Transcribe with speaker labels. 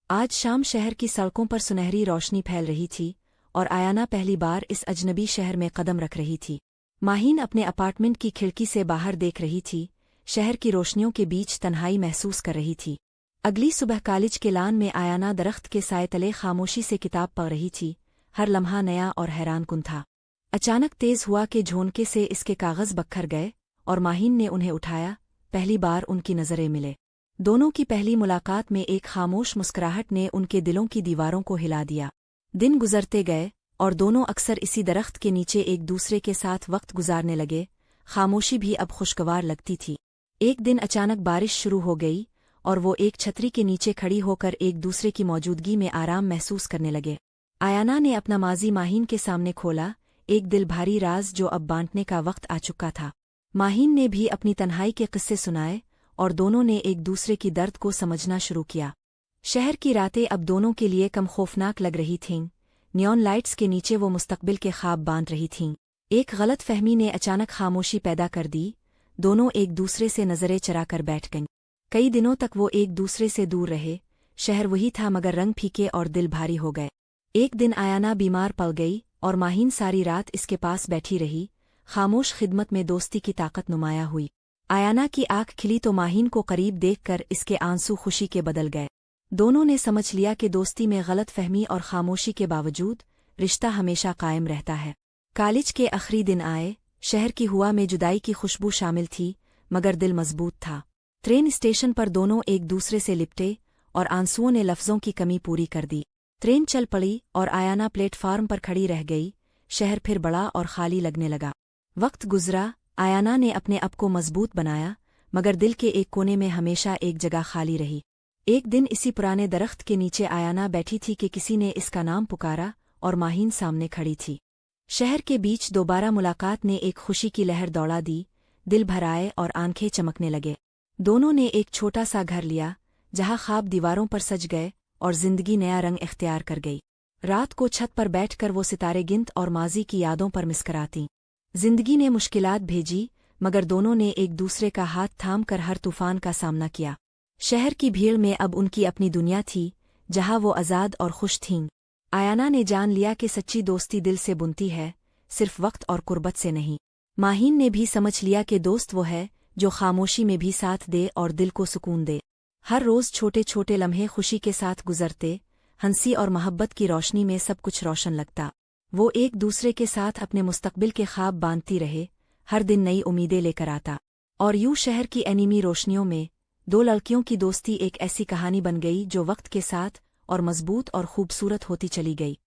Speaker 1: आज शाम शहर की सड़कों पर सुनहरी रोशनी फैल रही थी और आयाना पहली बार इस अजनबी शहर में कदम रख रही थी। माहीन अपने अपार्टमेंट की खिड़की से बाहर देख रही थी, शहर की रोशनियों के बीच तन्हाई महसूस कर रही थी। अगली सुबह कॉलेज के लान में आयाना दरख्त के साए तले खामोशी से किताब पढ़ रही थी। हर लम्हा नया और हैरानकुन था। अचानक तेज हुआ के झोंके से इसके कागज बखर गए और माहीन ने उन्हें उठाया। पहली बार उनकी नजरें मिले। दोनों की पहली मुलाकात में एक खामोश मुस्कुराहट ने उनके दिलों की दीवारों को हिला दिया। दिन गुजरते गए और दोनों अक्सर इसी दरख्त के नीचे एक दूसरे के साथ वक्त गुजारने लगे। खामोशी भी अब खुशगवार लगती थी। एक दिन अचानक बारिश शुरू हो गई और वो एक छतरी के नीचे खड़ी होकर एक दूसरे की मौजूदगी में आराम महसूस करने लगे। आयाना ने अपना माजी माहीन के सामने खोला, एक दिल भारी राज जो अब बांटने का वक्त आ चुका था। माहीन ने भी अपनी तन्हाई के किस्से सुनाए और दोनों ने एक दूसरे की दर्द को समझना शुरू किया। शहर की रातें अब दोनों के लिए कम खौफनाक लग रही थीं। नियॉन लाइट्स के नीचे वो मुस्तकबिल के ख्वाब बांध रही थीं। एक गलत फहमी ने अचानक खामोशी पैदा कर दी। दोनों एक दूसरे से नजरें चराकर बैठ गईं। कई दिनों तक वो एक दूसरे से दूर रहे। शहर वही था मगर रंग फीके और दिल भारी हो गए। एक दिन आयाना बीमार पड़ गई और माहीन सारी रात इसके पास बैठी रही। खामोश खिदमत में दोस्ती की ताकत नुमाया हुई। आयाना की आंख खिली तो माहीन को करीब देखकर इसके आंसू खुशी के बदल गए। दोनों ने समझ लिया कि दोस्ती में गलत फहमी और खामोशी के बावजूद रिश्ता हमेशा कायम रहता है। कॉलेज के आखिरी दिन आए। शहर की हवा में जुदाई की खुशबू शामिल थी मगर दिल मजबूत था। ट्रेन स्टेशन पर दोनों एक दूसरे से लिपटे और आंसुओं ने लफ्जों की कमी पूरी कर दी। ट्रेन चल पड़ी और आयाना प्लेटफार्म पर खड़ी रह गई। शहर फिर बड़ा और खाली लगने लगा। वक्त गुजरा। आयाना ने अपने आप को मजबूत बनाया मगर दिल के एक कोने में हमेशा एक जगह खाली रही। एक दिन इसी पुराने दरख्त के नीचे आयाना बैठी थी कि किसी ने इसका नाम पुकारा और माहीन सामने खड़ी थी। शहर के बीच दोबारा मुलाकात ने एक खुशी की लहर दौड़ा दी। दिल भर आए और आंखें चमकने लगे। दोनों ने एक छोटा सा घर लिया जहां ख्वाब दीवारों पर सज गए और जिंदगी नया रंग इख्तियार कर गई। रात को छत पर बैठकर वो सितारे गिनत और माजी की यादों पर मुस्कराती। जिंदगी ने मुश्किलात भेजी मगर दोनों ने एक दूसरे का हाथ थाम कर हर तूफान का सामना किया। शहर की भीड़ में अब उनकी अपनी दुनिया थी जहां वो आज़ाद और खुश थीं। आयाना ने जान लिया कि सच्ची दोस्ती दिल से बुनती है, सिर्फ वक्त और कुर्बत से नहीं। माहीन ने भी समझ लिया कि दोस्त वो है जो खामोशी में भी साथ दे और दिल को सुकून दे। हर रोज छोटे छोटे लम्हे खुशी के साथ गुजरते। हंसी और मोहब्बत की रोशनी में सब कुछ रोशन लगता। वो एक दूसरे के साथ अपने मुस्तकबिल के ख्वाब बांधती रहे। हर दिन नई उम्मीदें लेकर आता। और यूं शहर की एनीमी रोशनियों में दो लड़कियों की दोस्ती एक ऐसी कहानी बन गई जो वक्त के साथ और मजबूत और खूबसूरत होती चली गई।